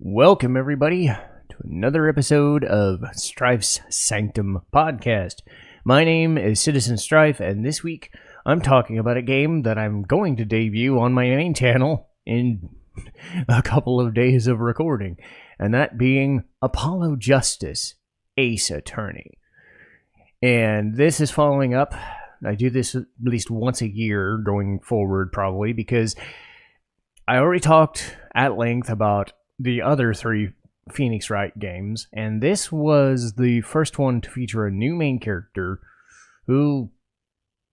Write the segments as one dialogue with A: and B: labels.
A: Welcome, everybody, to another episode of Strife's Sanctum podcast. My name is Citizen Strife, and this week I'm talking about a game that I'm going to debut on my main channel in a couple of days of recording, and that being Apollo Justice Ace Attorney. And this is following up. I do this at least once a year going forward, probably, because I already talked at length about the other three Phoenix Wright games, and this was the first one to feature a new main character who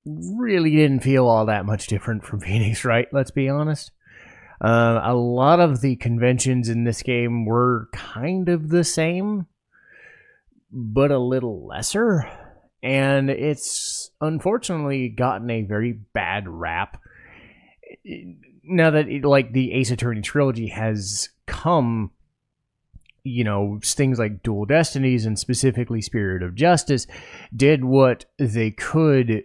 A: really didn't feel all that much different from Phoenix Wright, let's be honest. A lot of the conventions in this game were kind of the same, but a little lesser, and it's unfortunately gotten a very bad rap. Now that the Ace Attorney trilogy has come, things like Dual Destinies and specifically Spirit of Justice did what they could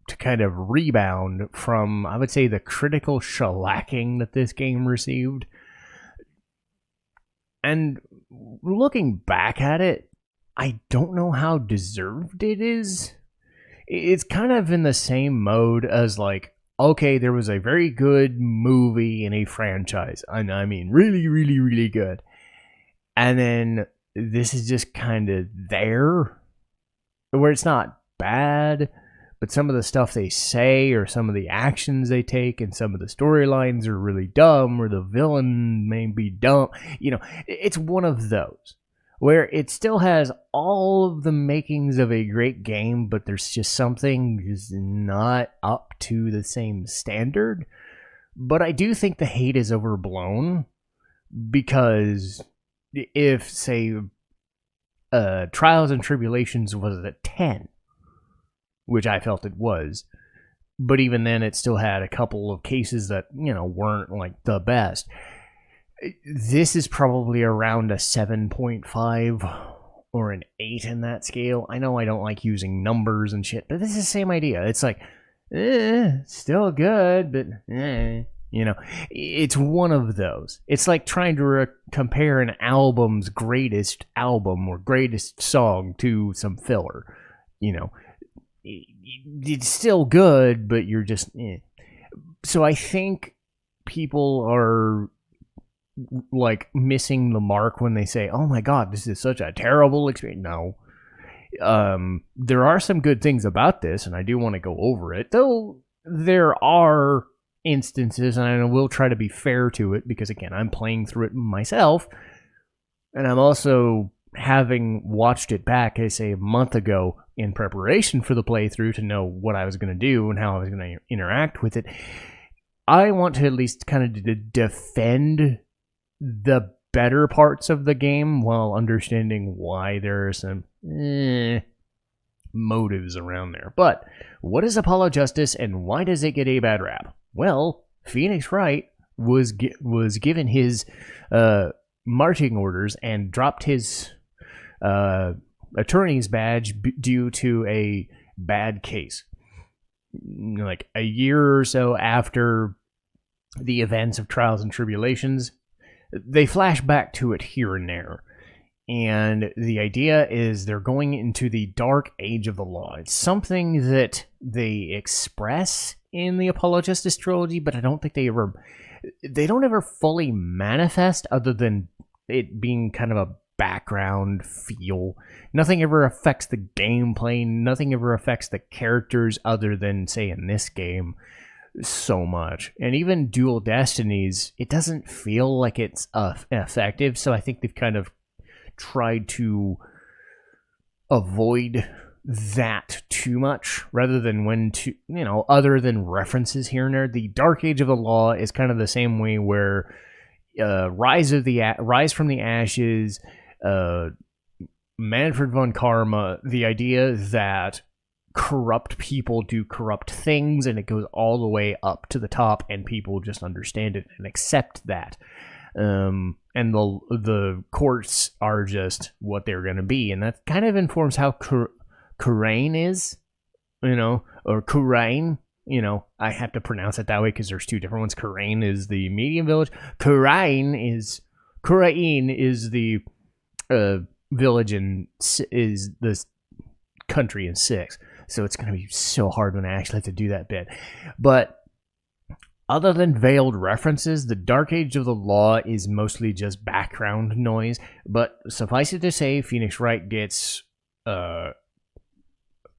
A: to kind of rebound from, I would say, the critical shellacking that this game received. And looking back at it, I don't know how deserved it is. It's kind of in the same mode as okay, there was a very good movie in a franchise. And I mean, really, really, really good. And then this is just kind of there, where it's not bad, but some of the stuff they say or some of the actions they take and some of the storylines are really dumb, or the villain may be dumb. It's one of those where it still has all of the makings of a great game, but there's just something just not up to the same standard. But I do think the hate is overblown, because if, say, Trials and Tribulations was a 10, which I felt it was, but even then it still had a couple of cases that, weren't the best. This is probably around a 7.5 or an 8 in that scale. I know I don't like using numbers and shit, but this is the same idea. It's still good, but it's one of those. It's like trying to compare an album's greatest album or greatest song to some filler. It's still good, but you're just So I think people are missing the mark when they say, oh my god, this is such a terrible experience. No. There are some good things about this, and I do want to go over it, though there are instances, and I will try to be fair to it, because again, I'm playing through it myself, and I'm also having watched it back, I say, a month ago in preparation for the playthrough to know what I was going to do and how I was going to interact with it. I want to at least kind of defend the better parts of the game while understanding why there are some motives around there. But what is Apollo Justice, and why does it get a bad rap? Well, Phoenix Wright was given his marching orders and dropped his attorney's badge due to a bad case. A year or so after the events of Trials and Tribulations, they flash back to it here and there. And the idea is they're going into the dark age of the law. It's something that they express in the Apollo Justice trilogy, but I don't think they don't ever fully manifest, other than it being kind of a background feel. Nothing ever affects the gameplay. Nothing ever affects the characters, other than, say, in this game, so much. And even Dual Destinies, it doesn't feel like it's effective, so I think they've kind of tried to avoid that too much, rather than other than references here and there. The Dark Age of the Law is kind of the same way, where Rise from the Ashes, Manfred von Karma, the idea that corrupt people do corrupt things, and it goes all the way up to the top, and people just understand it and accept that. And the courts are just what they're going to be, and that kind of informs how Kurain is, or Kurain. I have to pronounce it that way because there's two different ones. Kurain is the medium village. Kurain is Kurain is the village is the country in 6. So it's going to be so hard when I actually have to do that bit. But other than veiled references, the Dark Age of the Law is mostly just background noise. But suffice it to say, Phoenix Wright gets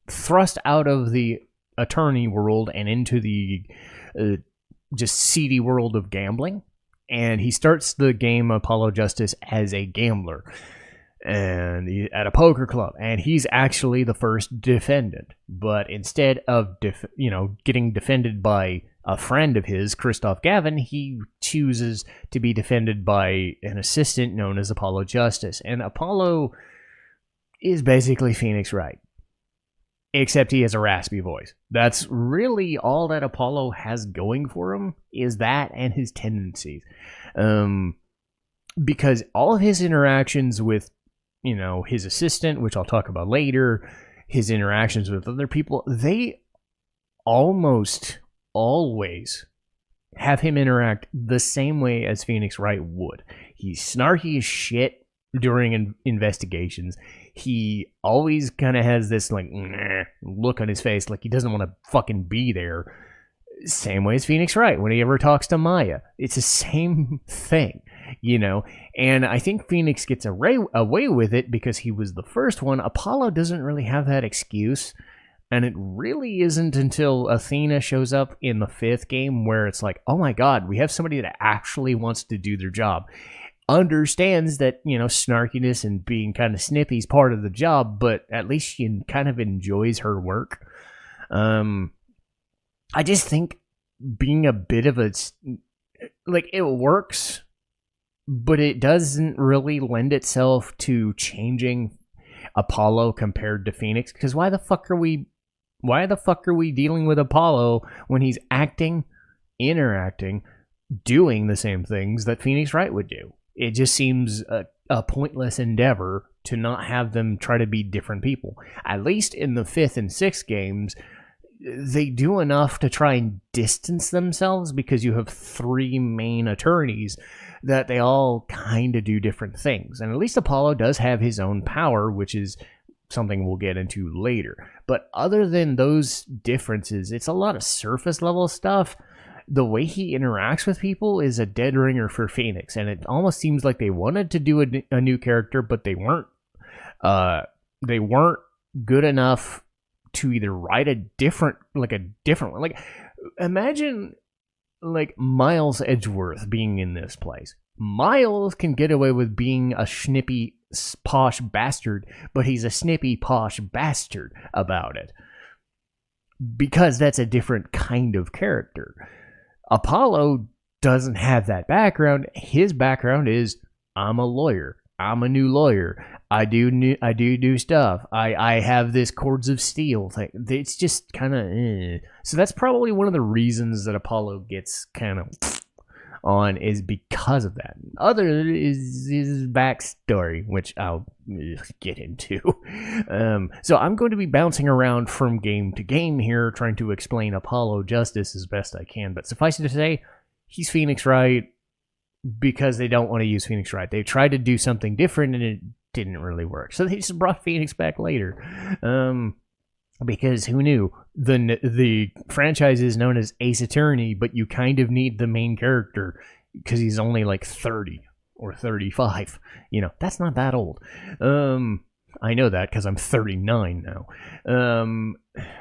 A: thrust out of the attorney world and into the just seedy world of gambling. And he starts the game Apollo Justice as a gambler and at a poker club, and he's actually the first defendant. But instead of getting defended by a friend of his, Christoph Gavin, he chooses to be defended by an assistant known as Apollo Justice. And Apollo is basically Phoenix Wright, except he has a raspy voice. That's really all that Apollo has going for him, is that and his tendencies. Because all of his interactions with his assistant, which I'll talk about later, his interactions with other people, they almost always have him interact the same way as Phoenix Wright would. He's snarky as shit during investigations. He always kind of has this look on his face, like he doesn't want to fucking be there. Same way as Phoenix Wright when he ever talks to Maya. It's the same thing. And I think Phoenix gets away with it because he was the first one. Apollo doesn't really have that excuse, and it really isn't until Athena shows up in the 5th game where it's like, oh my god, we have somebody that actually wants to do their job, understands that snarkiness and being kind of snippy is part of the job, but at least she kind of enjoys her work. I just think being a bit of a it works, but it doesn't really lend itself to changing Apollo compared to Phoenix. Because why the fuck are we dealing with Apollo when he's acting, interacting, doing the same things that Phoenix Wright would do? It just seems a pointless endeavor to not have them try to be different people. At least in the 5th and 6th games, they do enough to try and distance themselves because you have 3 main attorneys that they all kind of do different things. And at least Apollo does have his own power, which is something we'll get into later. But other than those differences, it's a lot of surface level stuff. The way he interacts with people is a dead ringer for Phoenix, and it almost seems like they wanted to do a new character, but they weren't good enough to either write a different one. Imagine Miles Edgeworth being in this place. Miles can get away with being a snippy, posh bastard, but he's a snippy, posh bastard about it, because that's a different kind of character. Apollo doesn't have that background. His background is, I'm a lawyer. I'm a new lawyer. I do stuff. I have this cords of steel thing. It's just kind of So that's probably one of the reasons that Apollo gets kind of on, is because of that. Other is his backstory, which I'll get into. So I'm going to be bouncing around from game to game here, trying to explain Apollo Justice as best I can. But suffice it to say, he's Phoenix Wright because they don't want to use Phoenix Wright. They tried to do something different and it didn't really work. So they just brought Phoenix back later. Because who knew? The franchise is known as Ace Attorney, but you kind of need the main character because he's only 30 or 35. That's not that old. I know that because I'm 39 now.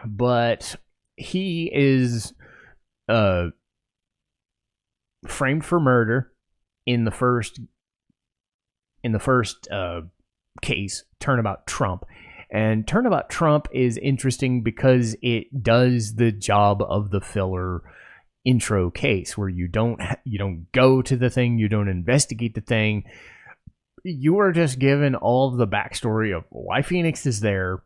A: But he is framed for murder in the first case, Turnabout Trump. And Turnabout Trump is interesting because it does the job of the filler intro case, where you don't go to the thing, you don't investigate the thing. You are just given all of the backstory of why Phoenix is there,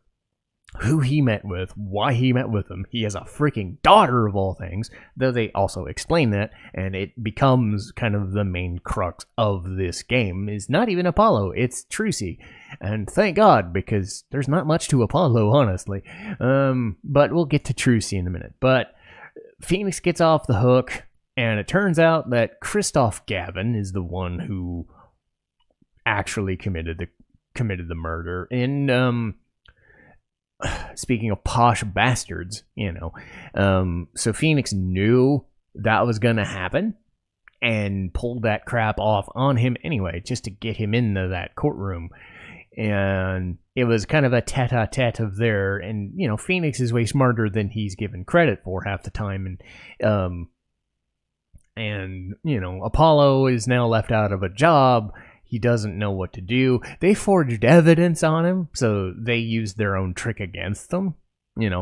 A: who he met with, why he met with him. He has a freaking daughter of all things, though they also explain that, and it becomes kind of the main crux of this game. Is not even Apollo, it's Trucy. And thank God, because there's not much to Apollo, honestly. But we'll get to Trucy in a minute. But Phoenix gets off the hook, and it turns out that Christoph Gavin is the one who actually committed the murder. And speaking of posh bastards, so Phoenix knew that was gonna happen and pulled that crap off on him anyway, just to get him into that courtroom. And it was kind of a tete-a-tete of there, and Phoenix is way smarter than he's given credit for half the time, and Apollo is now left out of a job. He doesn't know what to do. They forged evidence on him, so they used their own trick against them.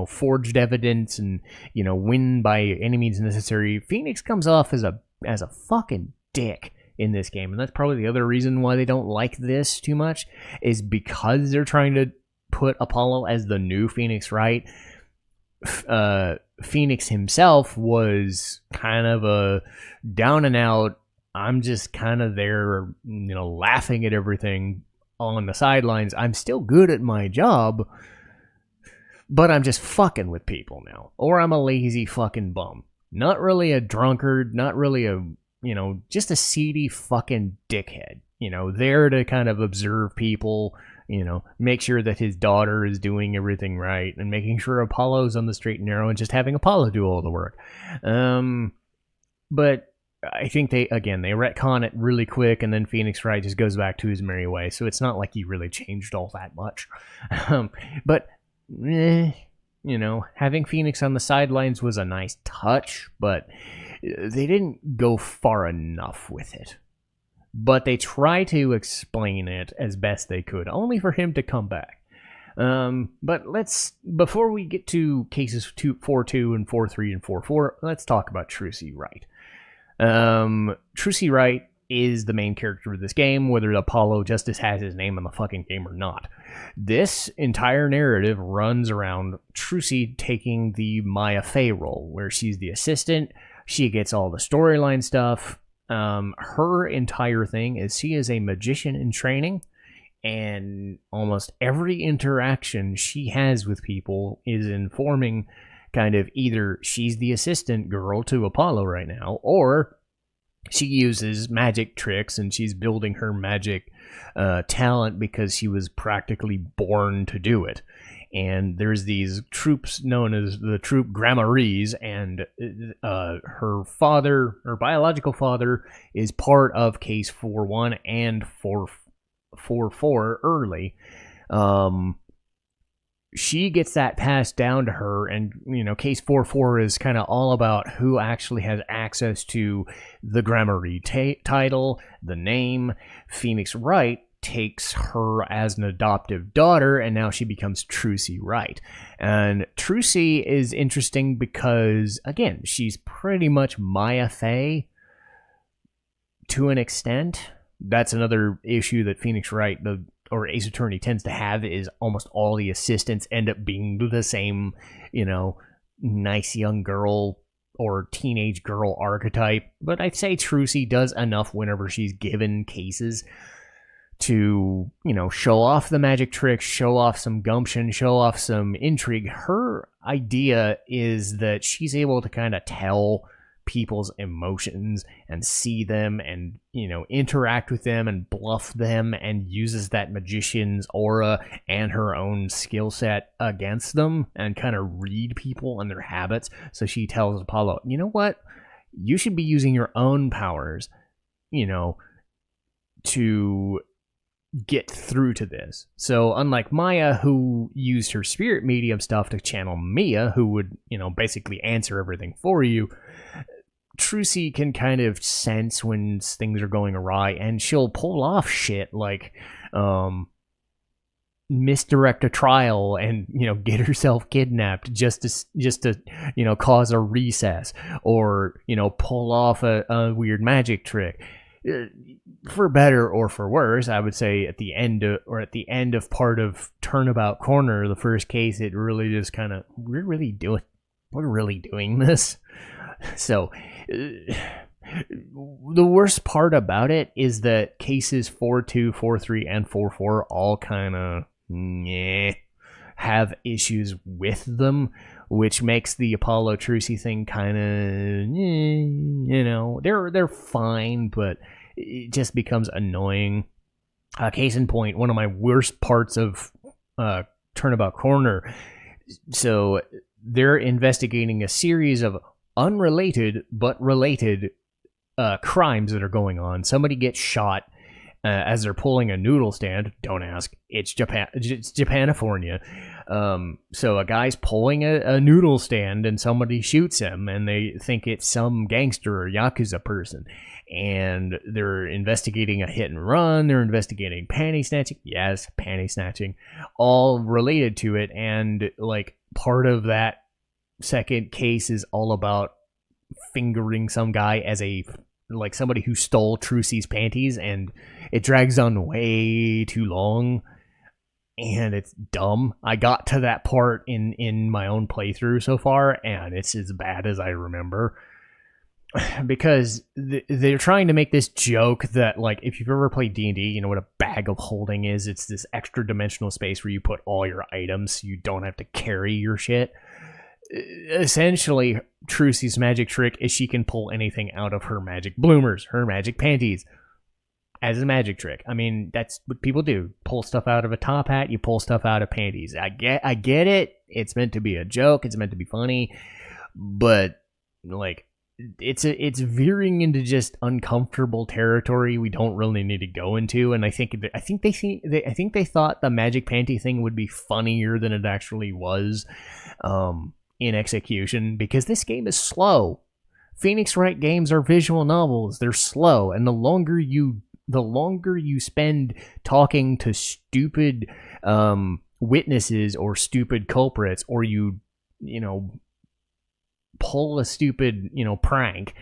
A: Forged evidence and win by any means necessary. Phoenix comes off as a fucking dick in this game, and that's probably the other reason why they don't like this too much, is because they're trying to put Apollo as the new Phoenix Wright. Phoenix himself was kind of a down and out, I'm just kind of there, laughing at everything on the sidelines. I'm still good at my job, but I'm just fucking with people now, or I'm a lazy fucking bum. Not really a drunkard, not really a just a seedy fucking dickhead, there to kind of observe people, make sure that his daughter is doing everything right and making sure Apollo's on the straight and narrow and just having Apollo do all the work. But I think they retcon it really quick, and then Phoenix Wright just goes back to his merry way. So it's not like he really changed all that much. But having Phoenix on the sidelines was a nice touch, but they didn't go far enough with it. But they try to explain it as best they could, only for him to come back. But before we get to cases 4-2 and 4-3 and 4-4, let's talk about Trucy Wright. Trucy Wright is the main character of this game, whether Apollo Justice has his name in the fucking game or not. This entire narrative runs around Trucy taking the Maya Fey role, where she's the assistant. She gets all the storyline stuff. Her entire thing is she is a magician in training, and almost every interaction she has with people is informing kind of either she's the assistant girl to Apollo right now, or she uses magic tricks and she's building her magic talent because she was practically born to do it. And there's these troops known as the troop Gramarys, and her biological father, is part of Case 4-1 and 4-4 early. She gets that passed down to her, and Case 4-4 is kind of all about who actually has access to the Grammarly title, the name. Phoenix Wright takes her as an adoptive daughter, and now she becomes Trucy Wright. And Trucy is interesting because, again, she's pretty much Maya Fey to an extent. That's another issue that Phoenix Wright, or Ace Attorney, tends to have, is almost all the assistants end up being the same, nice young girl or teenage girl archetype. But I'd say Trucy does enough whenever she's given cases to, show off the magic tricks, show off some gumption, show off some intrigue. Her idea is that she's able to kind of tell people's emotions and see them and, interact with them and bluff them, and uses that magician's aura and her own skill set against them and kind of read people and their habits. So she tells Apollo, you know what? You should be using your own powers, to get through to this. So unlike Maya, who used her spirit medium stuff to channel Mia, who would, basically answer everything for you, Trucy can kind of sense when things are going awry, and she'll pull off shit like misdirect a trial and get herself kidnapped just to cause a recess, or pull off a weird magic trick. For better or for worse, I would say at the end of part of Turnabout Corner, the first case, it really just kind of, we're really doing this. So the worst part about it is that cases 4-2, 4-3, and 4-4 all kind of have issues with them, which makes the Apollo Trucy thing kind of, they're fine, but it just becomes annoying. Case in point, one of my worst parts of Turnabout Corner. So they're investigating a series of unrelated but related crimes that are going on. Somebody gets shot as they're pulling a noodle stand. Don't ask. It's Japan. It's Japanifornia. So a guy's pulling a noodle stand and somebody shoots him, and they think it's some gangster or Yakuza person. And they're investigating a hit and run. They're investigating panty snatching. Yes, panty snatching. All related to it. And like part of that second case is all about fingering some guy as a like somebody who stole Trucy's panties, and it drags on way too long. And it's dumb. I got to that part in my own playthrough so far, and it's as bad as I remember. Because they're trying to make this joke that, like, if you've ever played D&D, you know what a bag of holding is. It's this extra dimensional space where you put all your items so you don't have to carry your shit. Essentially, Trucy's magic trick is she can pull anything out of her magic bloomers, her magic panties, as a magic trick. I mean, that's what people do. Pull stuff out of a top hat, you pull stuff out of panties. I get it. It's meant to be a joke. It's meant to be funny. But, like, it's veering into just uncomfortable territory we don't really need to go into. And I think they thought the magic panty thing would be funnier than it actually was in execution, because this game is slow. Phoenix Wright games are visual novels. They're slow, and the longer you spend talking to stupid witnesses or stupid culprits, or you pull a stupid prank,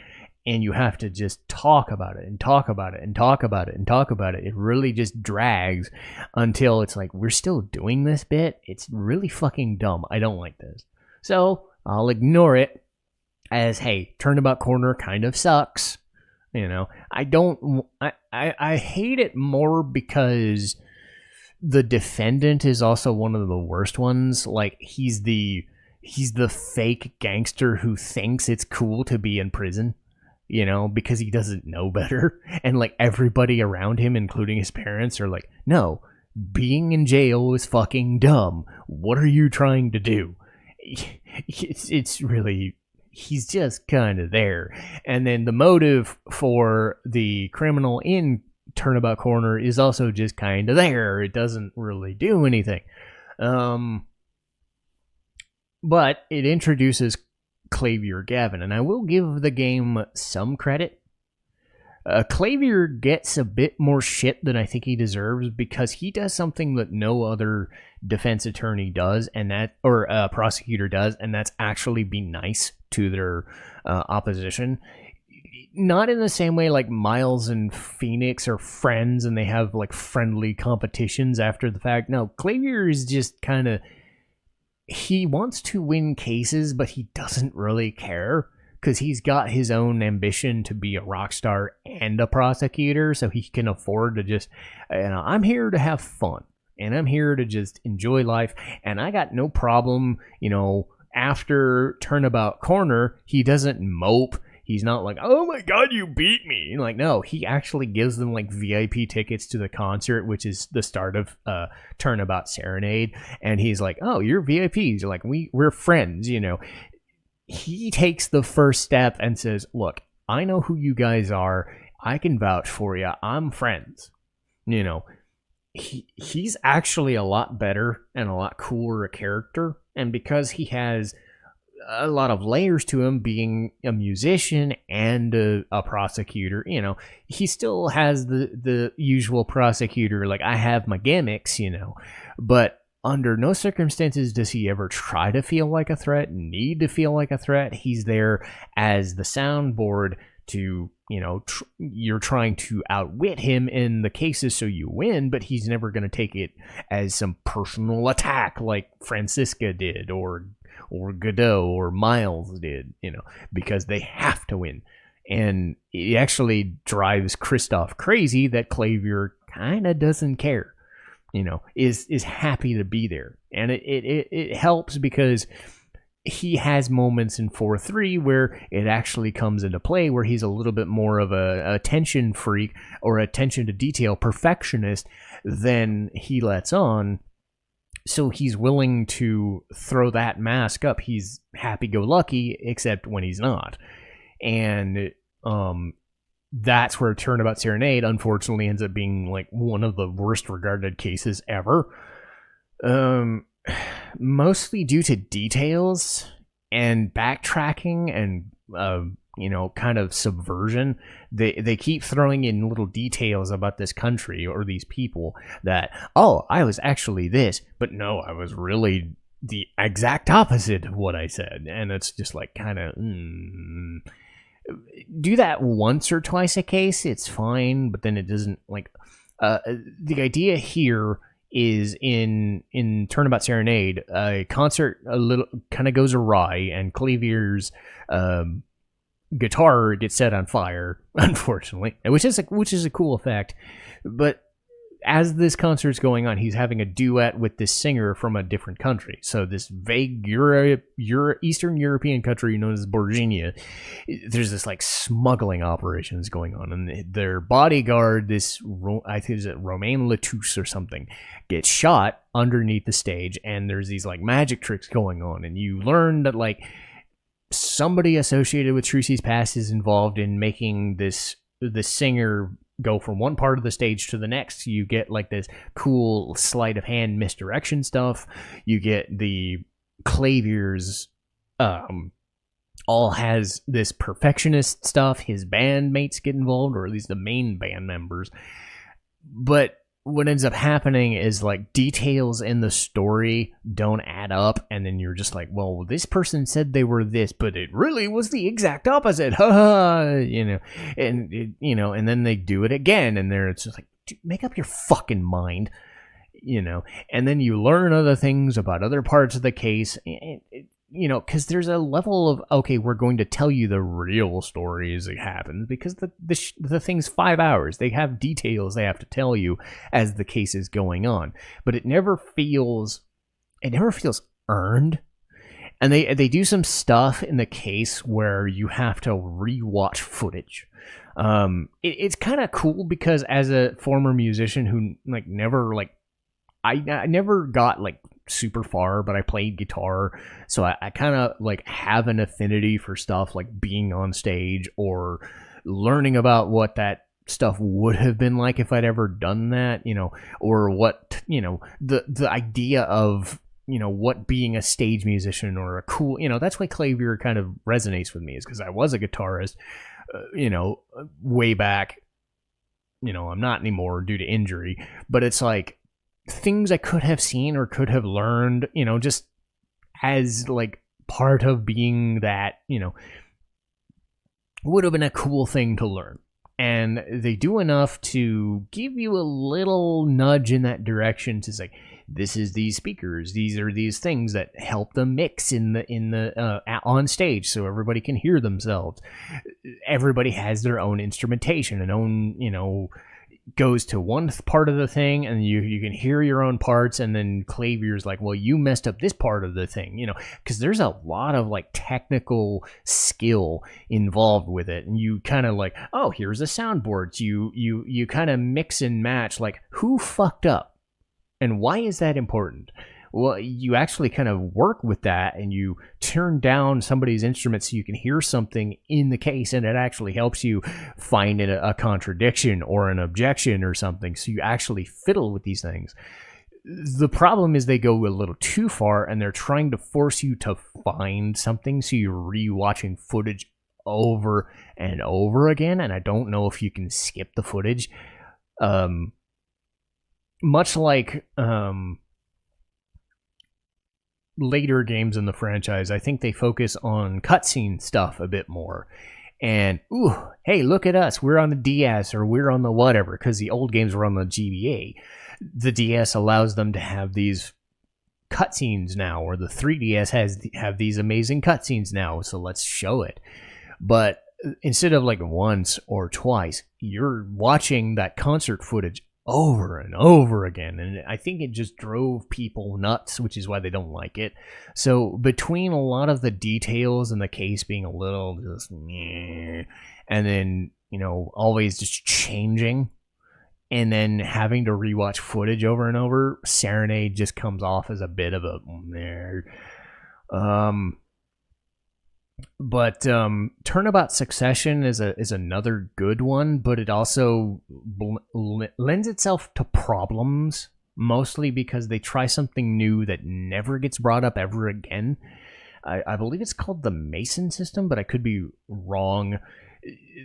A: and you have to just talk about it and talk about it and talk about it and talk about it, it really just drags until it's like, we're still doing this bit. It's really fucking dumb. I don't like this. So I'll ignore it as, hey, Turnabout Corner kind of sucks. I hate it more because the defendant is also one of the worst ones. Like, he's the fake gangster who thinks it's cool to be in prison, because he doesn't know better. And like everybody around him, including his parents, are like, no, being in jail is fucking dumb. What are you trying to do? It's really, he's just kind of there. And then the motive for the criminal in Turnabout Corner is also just kind of there. It doesn't really do anything. But it introduces Clavier Gavin, and I will give the game some credit. Clavier gets a bit more shit than I think he deserves, because he does something that no other defense attorney does, or prosecutor does, and that's actually be nice to their opposition. Not in the same way like Miles and Phoenix are friends and they have like friendly competitions after the fact. No, Clavier is just kind of, he wants to win cases, but he doesn't really care, because he's got his own ambition to be a rock star and a prosecutor, so he can afford to just, I'm here to have fun, and I'm here to just enjoy life, and I got no problem, after Turnabout Corner, he doesn't mope. He's not like, oh my god, you beat me. Like, no, he actually gives them like VIP tickets to the concert, which is the start of Turnabout Serenade. And he's like, oh, you're VIPs. You're like, we're friends, He takes the first step and says, look, I know who you guys are. I can vouch for you. I'm friends. He's actually a lot better and a lot cooler a character. And because he has a lot of layers to him, being a musician and a prosecutor, he still has the usual prosecutor, like, I have my gimmicks, but under no circumstances does he ever try to feel like a threat, need to feel like a threat. He's there as the soundboard to, you're trying to outwit him in the cases so you win, but he's never going to take it as some personal attack like Francisca did, or Godot or Miles did, because they have to win. And it actually drives Christoph crazy that Clavier kind of doesn't care, is happy to be there. And it helps because he has moments in 4-3 where it actually comes into play, where he's a little bit more of a attention freak or attention to detail perfectionist than he lets on. So he's willing to throw that mask up. He's happy-go-lucky, except when he's not. And that's where Turnabout Serenade, unfortunately, ends up being like one of the worst regarded cases ever. Mostly due to details and backtracking and kind of subversion. They keep throwing in little details about this country or these people that, oh, I was actually this, but no, I was really the exact opposite of what I said. And it's just like kind of do that once or twice a case, it's fine, but then it doesn't like the idea here is in Turnabout Serenade, a concert a little kind of goes awry, and Clavier's guitar gets set on fire, unfortunately, which is a cool effect. But as this concert's going on, he's having a duet with this singer from a different country. So this vague Eastern European country known as Borginia, there's this like smuggling operations going on, and their bodyguard, this I think is it Romain Latouche or something, gets shot underneath the stage, and there's these like magic tricks going on, and you learn that like somebody associated with Trucy's past is involved in making the singer go from one part of the stage to the next. You get like this cool sleight of hand misdirection stuff. You get the Clavier's all has this perfectionist stuff. His bandmates get involved, or at least the main band members. But what ends up happening is like details in the story don't add up, and then you're just like, well, this person said they were this, but it really was the exact opposite. And then they do it again, and it's just like, make up your fucking mind, and then you learn other things about other parts of the case. Because there's a level of, okay, we're going to tell you the real story as it happens, because the thing's 5 hours. They have details they have to tell you as the case is going on, but it never feels earned. And they do some stuff in the case where you have to rewatch footage. It's kind of cool because as a former musician who I never got like super far, but I played guitar, so I kind of like have an affinity for stuff like being on stage or learning about what that stuff would have been like if I'd ever done that, or what, the idea of, what being a stage musician or a cool, that's why Clavier kind of resonates with me, is because I was a guitarist, way back. I'm not anymore due to injury, but it's like things I could have seen or could have learned, just as like part of being that, would have been a cool thing to learn. And they do enough to give you a little nudge in that direction to say, this is these speakers, these are these things that help them mix in the on stage so everybody can hear themselves. Everybody has their own instrumentation and own, goes to one part of the thing, and you can hear your own parts, and then Clavier's like, well, you messed up this part of the thing, because there's a lot of like technical skill involved with it, and you kind of like, oh, here's a soundboard. You kind of mix and match like who fucked up and why is that important. Well, you actually kind of work with that, and you turn down somebody's instrument so you can hear something in the case, and it actually helps you find a contradiction or an objection or something. So you actually fiddle with these things. The problem is they go a little too far, and they're trying to force you to find something, so you're rewatching footage over and over again, and I don't know if you can skip the footage. Much like later games in the franchise, I think they focus on cutscene stuff a bit more. And, ooh, hey, look at us. We're on the DS or we're on the whatever, because the old games were on the GBA. The DS allows them to have these cutscenes now, or the 3DS have these amazing cutscenes now, so let's show it. But instead of like once or twice, you're watching that concert footage over and over again, and I think it just drove people nuts, which is why they don't like it. So between a lot of the details and the case being a little just meh, and then always just changing, and then having to rewatch footage over and over, Serenade just comes off as a bit of a meh. But Turnabout Succession is another good one, but it also lends itself to problems, mostly because they try something new that never gets brought up ever again. I believe it's called the Mason system, but I could be wrong.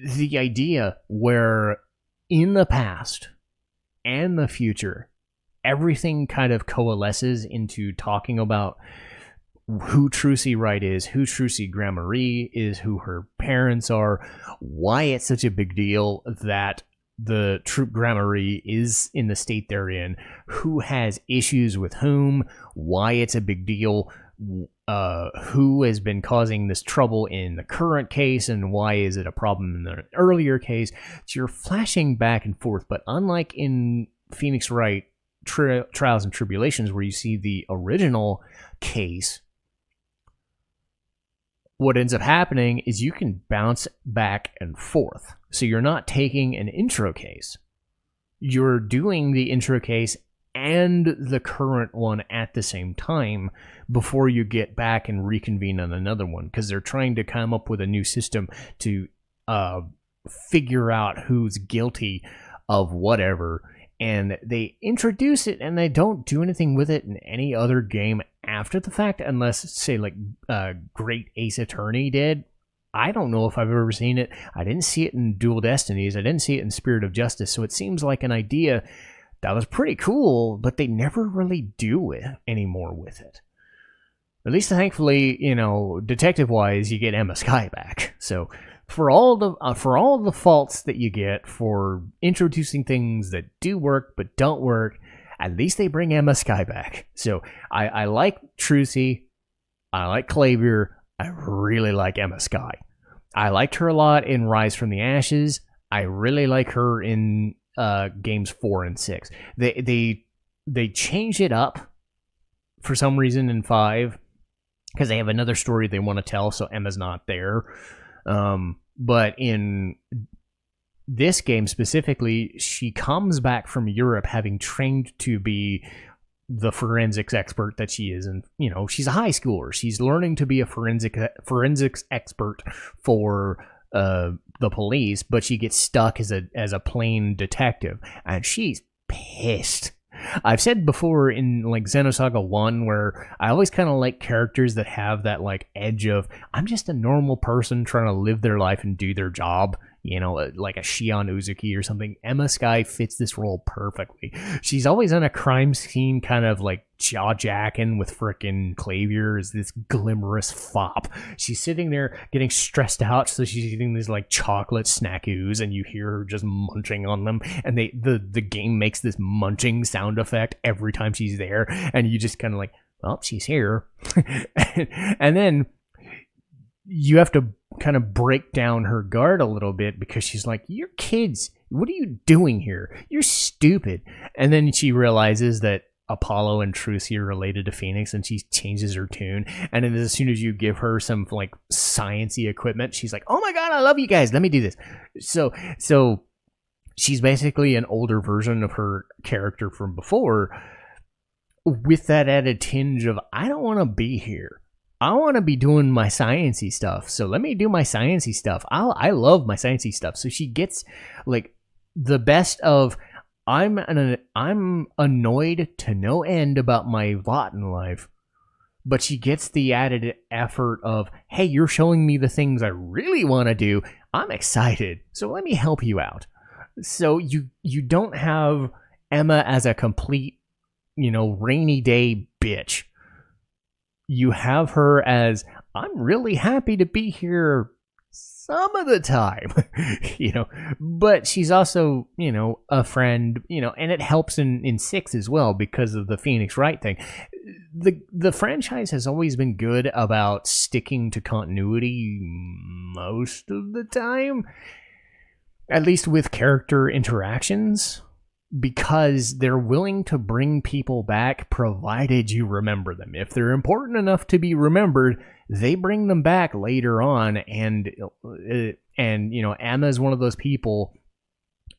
A: The idea where in the past and the future, everything kind of coalesces into talking about who Trucy Wright is, who Trucy Gramarye is, who her parents are, why it's such a big deal that the Troop Gramarye is in the state they're in, who has issues with whom, why it's a big deal, who has been causing this trouble in the current case, and why is it a problem in the earlier case. So you're flashing back and forth, but unlike in Phoenix Wright Trials and Tribulations, where you see the original case, what ends up happening is you can bounce back and forth. So you're not taking an intro case. You're doing the intro case and the current one at the same time before you get back and reconvene on another one, because they're trying to come up with a new system to figure out who's guilty of whatever. And they introduce it, and they don't do anything with it in any other game after the fact, unless, say, like Great Ace Attorney did. I don't know if I've ever seen it. I didn't see it in Dual Destinies. I didn't see it in Spirit of Justice. So it seems like an idea that was pretty cool, but they never really do it anymore with it. At least, thankfully, detective-wise, you get Emma Skye back. So for all the faults that you get for introducing things that do work but don't work, at least they bring Emma Skye back. So I like Trucy, I like Clavier, I really like Emma Skye. I liked her a lot in Rise from the Ashes. I really like her in games 4 and 6. They change it up for some reason in 5 because they have another story they want to tell, so Emma's not there. But in this game specifically, she comes back from Europe having trained to be the forensics expert that she is. And, she's a high schooler. She's learning to be a forensics expert for the police, but she gets stuck as a plain detective. And she's pissed. I've said before in like Xenosaga 1 where I always kind of like characters that have that like edge of, I'm just a normal person trying to live their life and do their job, like a Shion Uzuki or something. Emma Skye fits this role perfectly. She's always on a crime scene kind of like jaw-jacking with frickin' Clavier as this glamorous fop. She's sitting there getting stressed out, so she's eating these like chocolate snackoos, and you hear her just munching on them, and the game makes this munching sound effect every time she's there, and you just kind of like, well, she's here. And then you have to kind of break down her guard a little bit because she's like, you're kids. What are you doing here? You're stupid. And then she realizes that Apollo and Trucy are related to Phoenix, and she changes her tune. And then as soon as you give her some like sciencey equipment, she's like, oh my God, I love you guys. Let me do this. So she's basically an older version of her character from before with that added tinge of, I don't want to be here. I want to be doing my sciencey stuff, so let me do my sciencey stuff. I love my sciencey stuff. So she gets like the best of, I'm annoyed to no end about my lot in life, but she gets the added effort of, hey, you're showing me the things I really want to do. I'm excited, so let me help you out. So you don't have Emma as a complete, rainy day bitch. You have her as, I'm really happy to be here some of the time, but she's also, a friend, and it helps in 6 as well because of the Phoenix Wright thing. The franchise has always been good about sticking to continuity most of the time, at least with character interactions. because they're willing to bring people back provided you remember them. If they're important enough to be remembered, they bring them back later on. And Emma is one of those people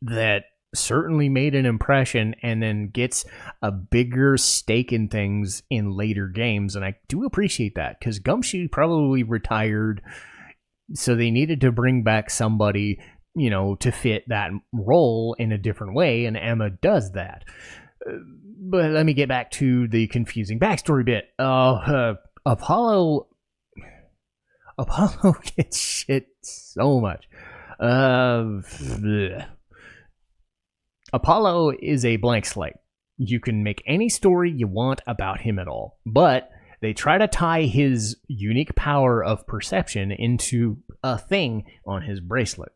A: that certainly made an impression and then gets a bigger stake in things in later games. And I do appreciate that, because Gumshoe probably retired, so they needed to bring back somebody, to fit that role in a different way, and Emma does that. But let me get back to the confusing backstory bit. Apollo gets shit so much. Apollo is a blank slate. You can make any story you want about him at all, but they try to tie his unique power of perception into a thing on his bracelet.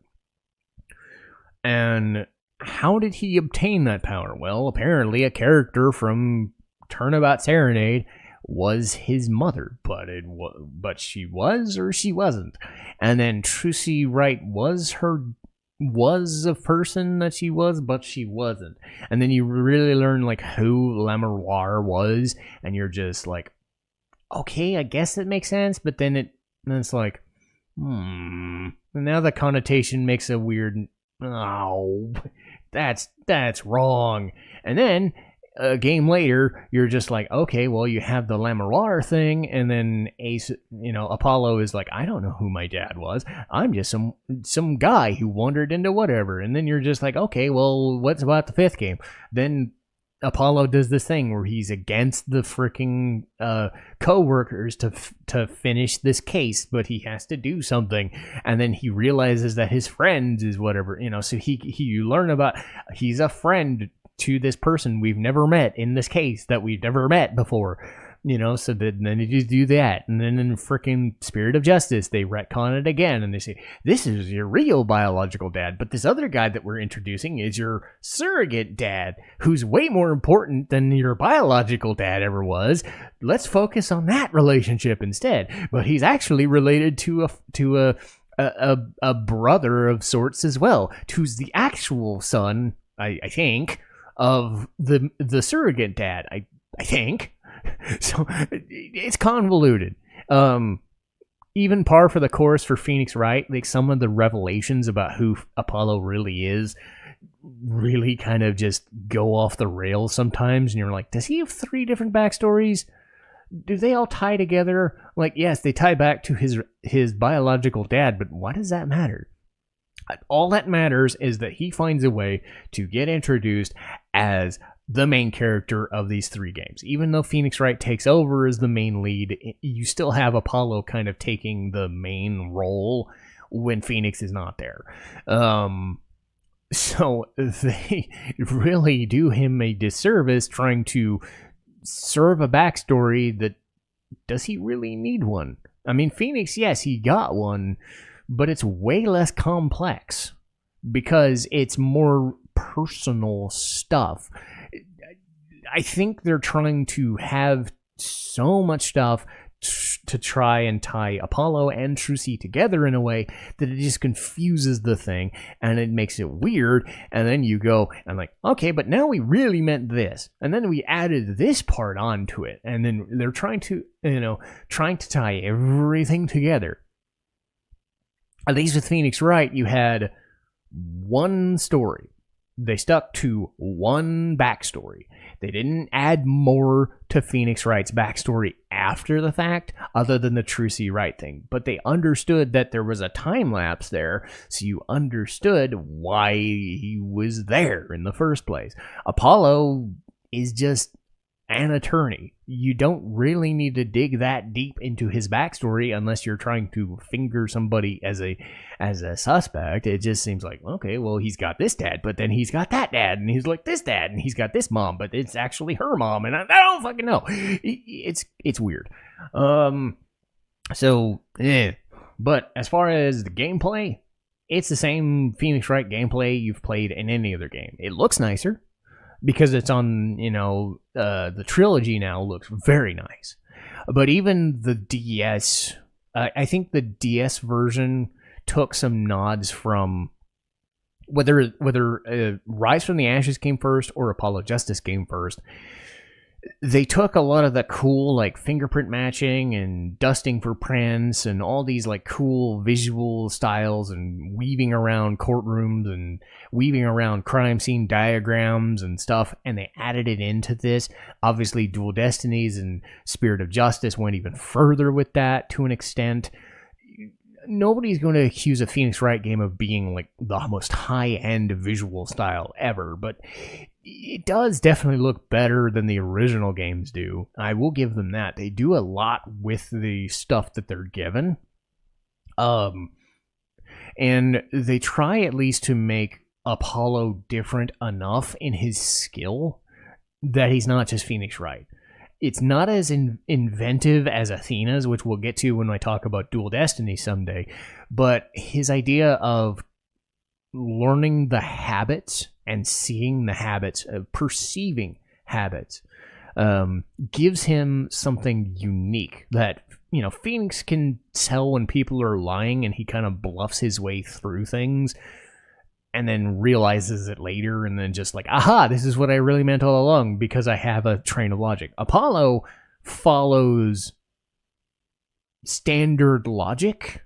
A: And how did he obtain that power? Well, apparently a character from Turnabout Serenade was his mother, but she was or she wasn't. And then Trucy Wright was a person that she was, but she wasn't. And then you really learn who Lammerwar was, and you're just like, okay, I guess it makes sense. But then it's like, and now the connotation makes a weird, oh, that's wrong. And then a game later, you're just like, okay, well, you have the Lammerwar thing, and then Apollo is like, I don't know who my dad was. I'm just some guy who wandered into whatever. And then you're just like, okay, well, what's about the fifth game? Then Apollo does this thing where he's against the freaking co-workers to finish this case, but he has to do something, and then he realizes that his friend is whatever, so you learn about he's a friend to this person we've never met in this case that we've never met before, so then you just do that. And then in freaking Spirit of Justice, they retcon it again, and they say, this is your real biological dad, but this other guy that we're introducing is your surrogate dad, who's way more important than your biological dad ever was. Let's focus on that relationship instead. But he's actually related to a brother of sorts as well, who's the actual son, I think, of the surrogate dad, I think. So it's convoluted. Even par for the course for Phoenix Wright. Some of the revelations about who Apollo really is really kind of just go off the rails sometimes, and you're like, does he have 3 different backstories? Do they all tie together? Yes, they tie back to his biological dad, but why does that matter? All that matters is that he finds a way to get introduced as the main character of these 3 games. Even though Phoenix Wright takes over as the main lead, you still have Apollo kind of taking the main role when Phoenix is not there. So they really do him a disservice trying to serve a backstory that, does he really need one? I mean, Phoenix, yes, he got one, but it's way less complex because it's more personal stuff. I think they're trying to have so much stuff to try and tie Apollo and Trucy together in a way that it just confuses the thing and it makes it weird. And then you go and okay, but now we really meant this, and then we added this part onto it, and then they're trying to tie everything together. At least with Phoenix Wright, you had one story. They stuck to one backstory. They didn't add more to Phoenix Wright's backstory after the fact, other than the Trucy Wright thing. But they understood that there was a time lapse there, so you understood why he was there in the first place. Apollo is just an attorney. You don't really need to dig that deep into his backstory unless you're trying to finger somebody as a suspect. It just seems like, okay, well, he's got this dad, but then he's got that dad, and he's like this dad, and he's got this mom, but it's actually her mom, and I don't fucking know. It's weird. But as far as the gameplay, it's the same Phoenix Wright gameplay you've played in any other game. It looks nicer, because it's on, the trilogy now looks very nice. But even the DS, I think the DS version took some nods from whether Rise from the Ashes came first or Apollo Justice came first, they took a lot of the cool like fingerprint matching and dusting for prints and all these like cool visual styles and weaving around courtrooms and weaving around crime scene diagrams and stuff, and they added it into this. Obviously, Dual Destinies and Spirit of Justice went even further with that to an extent. Nobody's going to accuse a Phoenix Wright game of being like the most high-end visual style ever, but it does definitely look better than the original games do. I will give them that. They do a lot with the stuff that they're given. And they try at least to make Apollo different enough in his skill that he's not just Phoenix Wright. It's not as inventive as Athena's, which we'll get to when I talk about Dual Destiny someday, but his idea of learning the habits and seeing the habits, perceiving habits, gives him something unique that, Phoenix can tell when people are lying, and he kind of bluffs his way through things and then realizes it later and then just like, aha, this is what I really meant all along because I have a train of logic. Apollo follows standard logic,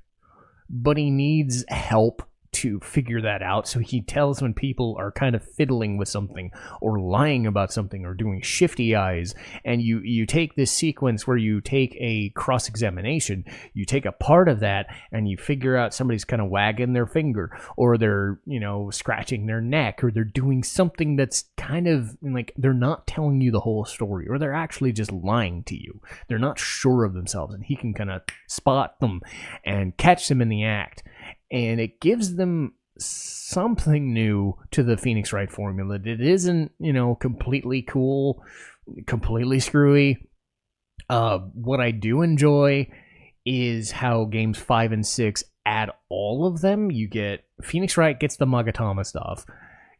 A: but he needs help to figure that out, so he tells when people are kind of fiddling with something or lying about something or doing shifty eyes. And you take this sequence where you take a cross-examination, you take a part of that and you figure out somebody's kind of wagging their finger, or they're scratching their neck, or they're doing something that's kind of like they're not telling you the whole story, or they're actually just lying to you. They're not sure of themselves, and he can kind of spot them and catch them in the act. And it gives them something new to the Phoenix Wright formula that isn't, completely cool, completely screwy. What I do enjoy is how games 5 and 6 add all of them. You get Phoenix Wright gets the Magatama stuff,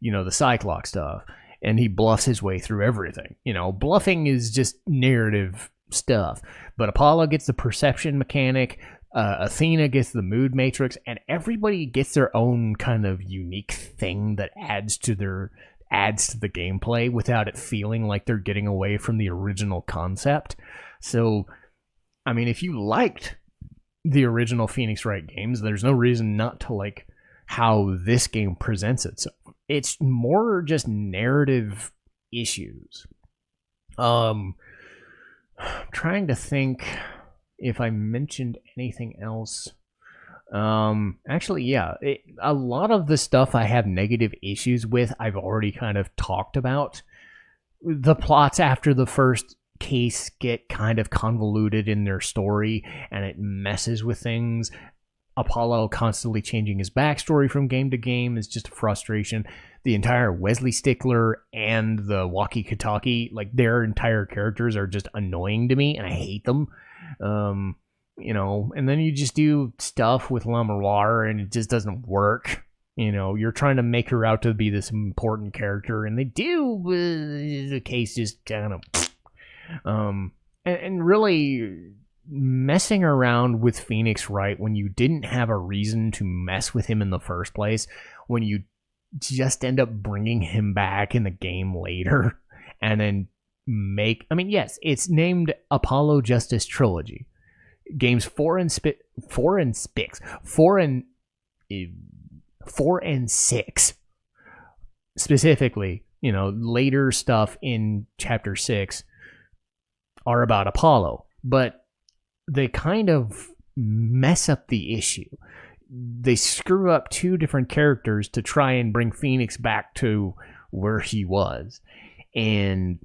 A: the Cyclops stuff, and he bluffs his way through everything. Bluffing is just narrative stuff. But Apollo gets the perception mechanic. Athena gets the mood matrix, and everybody gets their own kind of unique thing that adds to the gameplay without it feeling like they're getting away from the original concept. So, I mean, if you liked the original Phoenix Wright games, there's no reason not to like how this game presents itself. It's more just narrative issues. I'm trying to think if I mentioned anything else. Actually, yeah. A lot of the stuff I have negative issues with, I've already kind of talked about. The plots after the first case get kind of convoluted in their story, and it messes with things. Apollo constantly changing his backstory from game to game is just a frustration. The entire Wesley Stickler and the Walkie Kataki, like their entire characters are just annoying to me, and I hate them. And then you just do stuff with Lamoroir and it just doesn't work. You're trying to make her out to be this important character, and they do. The case just kind of, and really messing around with Phoenix Wright when you didn't have a reason to mess with him in the first place, when you just end up bringing him back in the game later, and then yes, it's named Apollo Justice Trilogy. Games 4 and 6 specifically, later stuff in chapter 6 are about Apollo, but they kind of mess up the issue. They screw up two different characters to try and bring Phoenix back to where he was. And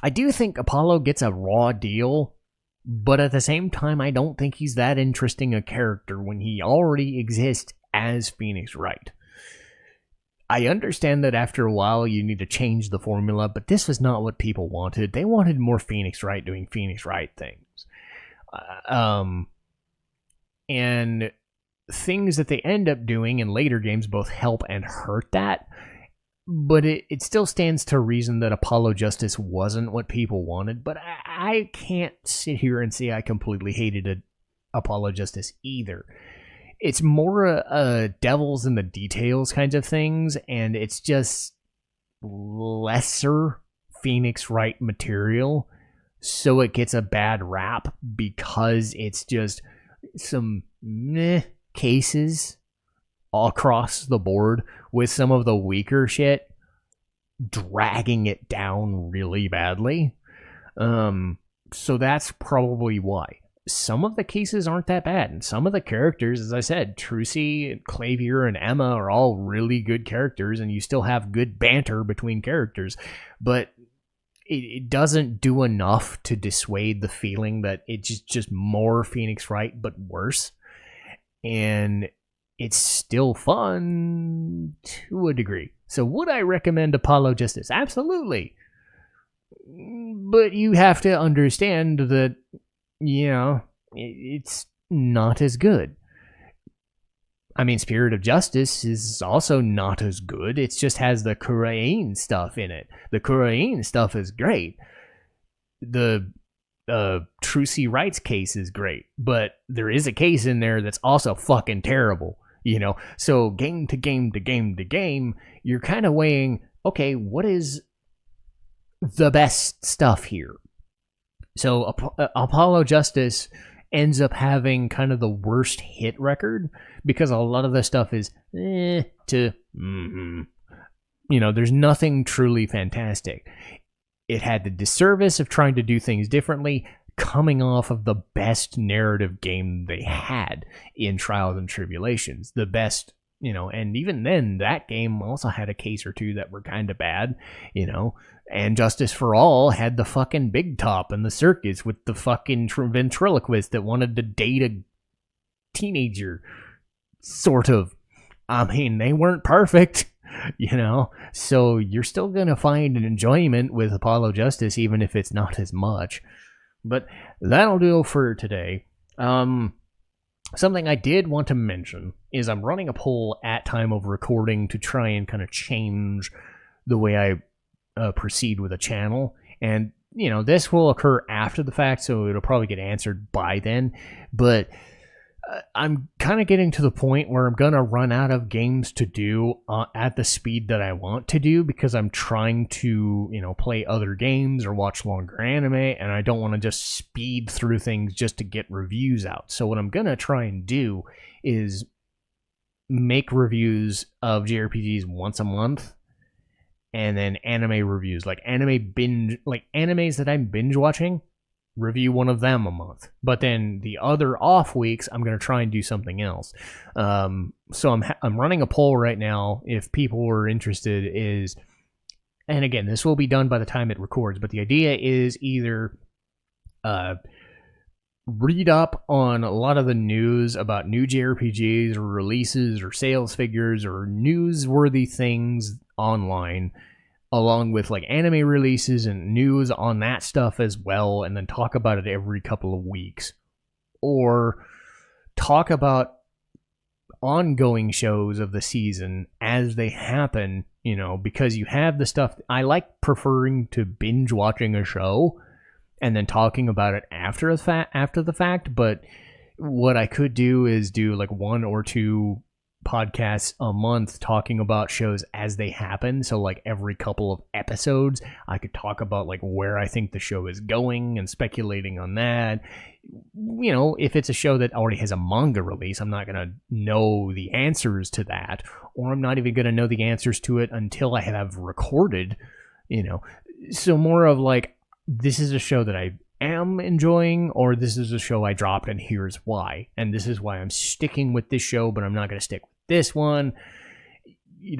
A: I do think Apollo gets a raw deal, but at the same time, I don't think he's that interesting a character when he already exists as Phoenix Wright. I understand that after a while you need to change the formula, but this was not what people wanted. They wanted more Phoenix Wright doing Phoenix Wright things. And things that they end up doing in later games both help and hurt that. But it still stands to reason that Apollo Justice wasn't what people wanted. But I can't sit here and say I completely hated Apollo Justice either. it's more devils in the details kinds of things, and it's just lesser Phoenix Wright material, so it gets a bad rap because it's just some meh cases all across the board, with some of the weaker shit dragging it down really badly. So that's probably why. Some of the cases aren't that bad, and some of the characters, as I said, Trucy, Clavier, and Emma are all really good characters, and you still have good banter between characters, but it doesn't do enough to dissuade the feeling that it's just more Phoenix Wright, but worse. And it's still fun to a degree. So would I recommend Apollo Justice? Absolutely. But you have to understand that, it's not as good. I mean, Spirit of Justice is also not as good. It just has the Kurain stuff in it. The Kurain stuff is great. The Trucy Wright's case is great. But there is a case in there that's also fucking terrible. So game to game to game to game, you're kind of weighing, okay, what is the best stuff here? So Apollo Justice ends up having kind of the worst hit record because a lot of the stuff is there's nothing truly fantastic. It had the disservice of trying to do things differently, coming off of the best narrative game they had in Trials and Tribulations. The best, and even then, that game also had a case or two that were kind of bad, and Justice for All had the fucking big top and the circus with the fucking ventriloquist that wanted to date a teenager, sort of. I mean, they weren't perfect, so you're still gonna find an enjoyment with Apollo Justice, even if it's not as much. But that'll do for today. Something I did want to mention is I'm running a poll at time of recording to try and kind of change the way I proceed with a channel. And, this will occur after the fact, so it'll probably get answered by then. But I'm kind of getting to the point where I'm going to run out of games to do at the speed that I want to do, because I'm trying to, play other games or watch longer anime, and I don't want to just speed through things just to get reviews out. So what I'm going to try and do is make reviews of JRPGs once a month, and then anime reviews, like animes that I'm binge watching, review one of them a month. But then the other off weeks, I'm going to try and do something else. So I'm running a poll right now. If people are interested, and again, this will be done by the time it records, but the idea is either read up on a lot of the news about new JRPGs or releases or sales figures or newsworthy things online, along with like anime releases and news on that stuff as well, and then talk about it every couple of weeks. Or talk about ongoing shows of the season as they happen, because you have the stuff. I like preferring to binge watching a show and then talking about it after the fact, but what I could do is do like one or two podcasts a month talking about shows as they happen. So like every couple of episodes, I could talk about like where I think the show is going and speculating on that. If it's a show that already has a manga release, I'm not going to know the answers to that, or I'm not even going to know the answers to it until I have recorded, So more of like, this is a show that I am enjoying, or this is a show I dropped and here's why, and this is why I'm sticking with this show, but I'm not going to stick with this one.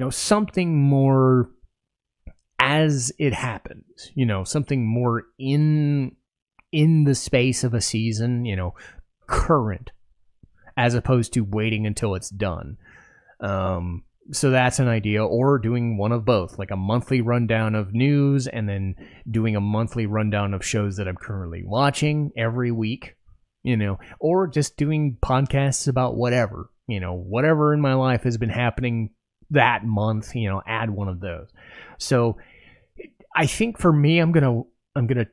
A: Something more as it happens, something more in the space of a season, current, as opposed to waiting until it's done. So that's an idea, or doing one of both, like a monthly rundown of news and then doing a monthly rundown of shows that I'm currently watching every week, or just doing podcasts about whatever, whatever in my life has been happening that month, add one of those. So I think for me, I'm going to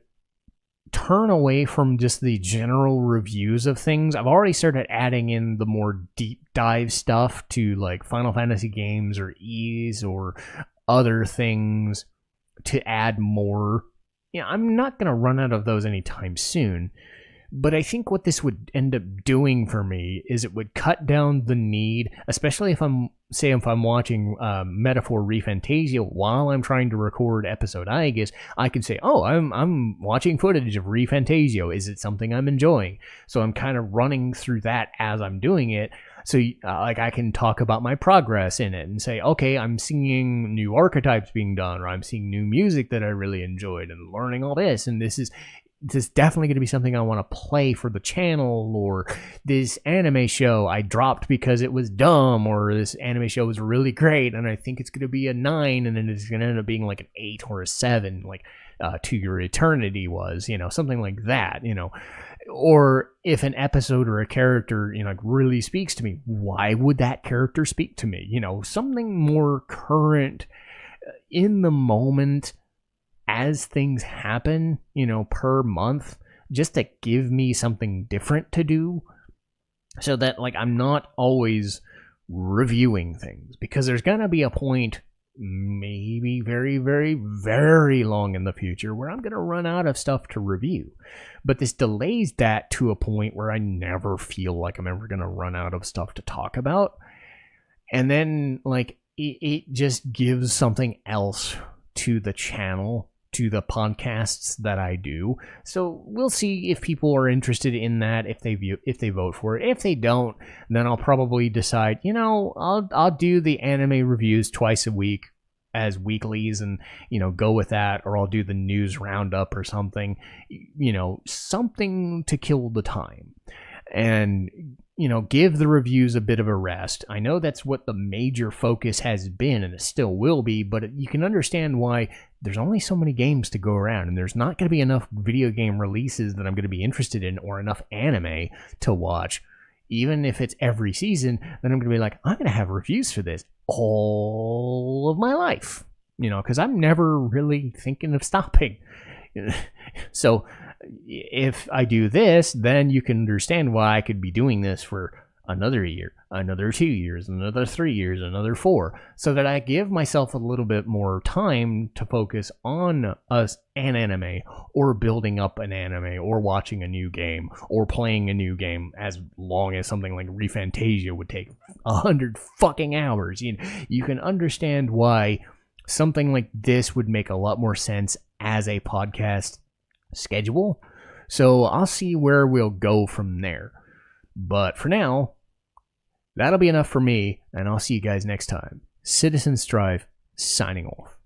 A: turn away from just the general reviews of things. I've already started adding in the more deep dive stuff to like Final Fantasy games or E's or other things to add more. Yeah, I'm not going to run out of those anytime soon. But I think what this would end up doing for me is it would cut down the need, especially if I'm watching Metaphor ReFantasia while I'm trying to record episode Aegis, I can say, oh, I'm watching footage of ReFantasia. Is it something I'm enjoying? So I'm kind of running through that as I'm doing it. So like I can talk about my progress in it and say, okay, I'm seeing new archetypes being done, or I'm seeing new music that I really enjoyed and learning all this. And this is definitely going to be something I want to play for the channel, or this anime show I dropped because it was dumb, or this anime show was really great and I think it's going to be a 9 and then it's going to end up being like an 8 or a 7, like To Your Eternity was, something like that, Or if an episode or a character, like really speaks to me, why would that character speak to me? Something more current, in the moment, as things happen, per month, just to give me something different to do, so that like I'm not always reviewing things, because there's gonna be a point, maybe very, very, very long in the future, where I'm gonna run out of stuff to review. But this delays that to a point where I never feel like I'm ever gonna run out of stuff to talk about. And then like it just gives something else to the channel, to the podcasts that I do. So we'll see if people are interested in that, if they vote for it. If they don't, then I'll probably decide, I'll do the anime reviews twice a week as weeklies and, go with that, or I'll do the news roundup or something, something to kill the time. And give the reviews a bit of a rest. I know that's what the major focus has been, and it still will be, but you can understand why there's only so many games to go around, and there's not going to be enough video game releases that I'm going to be interested in, or enough anime to watch. Even if it's every season, then I'm going to be like, I'm going to have reviews for this all of my life, because I'm never really thinking of stopping. So if I do this, then you can understand why I could be doing this for another year, another 2 years, another 3 years, another 4, so that I give myself a little bit more time to focus on an anime, or building up an anime, or watching a new game, or playing a new game, as long as something like ReFantasia would take 100 fucking hours. You can understand why something like this would make a lot more sense as a podcast schedule. So I'll see where we'll go from there. But for now, that'll be enough for me, and I'll see you guys next time. Citizen Strife, signing off.